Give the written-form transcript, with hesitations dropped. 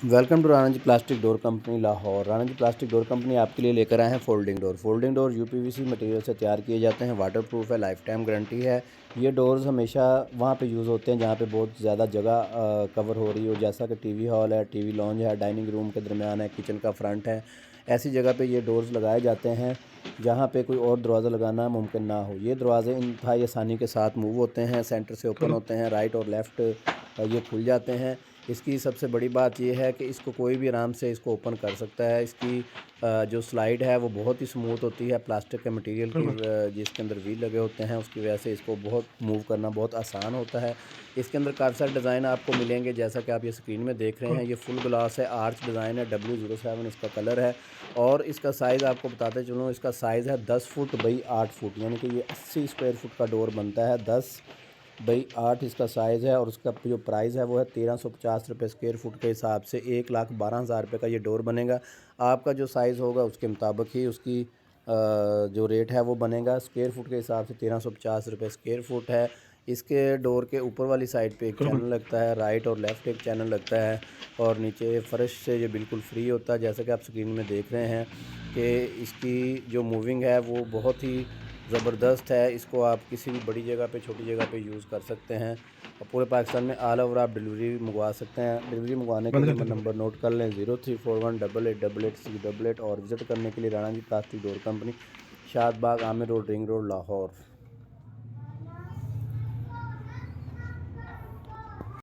Welcome to Rana ji plastic door company Lahore. Rana ji plastic door company आपके लिए लेकर आए हैं folding door. Folding door UPVC material से तैयार किए जाते हैं, वाटरप्रूफ है, लाइफ टाइम गारंटी है। ये डोर्स हमेशा वहाँ पे यूज़ होते हैं जहाँ पे बहुत ज़्यादा जगह कवर हो रही हो, जैसा कि टीवी हॉल है, टीवी लॉन्ज है, डाइनिंग रूम के दरमियान है, किचन का फ्रंट है। ऐसी जगह पे ये डोर्स लगाए जाते हैं जहाँ पे कोई और दरवाज़ा लगाना मुमकिन ना हो। ये दरवाजे इंतहाई आसानी के साथ मूव होते हैं, सेंटर से ओपन होते हैं, राइट और लेफ़्ट ये खुल जाते हैं। इसकी सबसे बड़ी बात यह है कि इसको कोई भी आराम से इसको ओपन कर सकता है। इसकी जो स्लाइड है वो बहुत ही स्मूथ होती है, प्लास्टिक के मटेरियल की जिसके अंदर व्हील लगे होते हैं, उसकी वजह से इसको बहुत मूव करना बहुत आसान होता है। इसके अंदर काफ़ी सारे डिज़ाइन आपको मिलेंगे, जैसा कि आप ये स्क्रीन में देख रहे हैं। ये फुल ग्लास है, आर्च डिज़ाइन है, W07 इसका कलर है। और इसका साइज़ आपको बताते चलूँ, इसका साइज़ है 10 फुट बाई 8 फुट, यानी कि ये 80 स्क्वायर फुट का डोर बनता है। 10 बाई 8 इसका साइज़ है और उसका जो प्राइस है वो है 1350 रुपये स्क्वायर फुट के हिसाब से 1,12,000 रुपये का ये डोर बनेगा। आपका जो साइज़ होगा उसके मुताबिक ही उसकी जो रेट है वो बनेगा। स्क्वायर फुट के हिसाब से 1350 रुपये स्क्वायर फुट है। इसके डोर के ऊपर वाली साइड पे एक चैनल लगता है, राइट और लेफ़्ट एक चैनल लगता है, और नीचे फर्श से ये बिल्कुल फ्री होता है। जैसा कि आप स्क्रीन में देख रहे हैं कि इसकी जो मूविंग है वो बहुत ही ज़बरदस्त है। इसको आप किसी भी बड़ी जगह पे, छोटी जगह पे यूज़ कर सकते हैं और पूरे पाकिस्तान में ऑल ओवर आप डिलीवरी मंगवा सकते हैं। डिलीवरी मंगवाने के लिए नंबर नोट कर लें, 0341888888, और विज़िट करने के लिए Rana ji plastic door company, Shadbagh, Amir road, ring road, Lahore.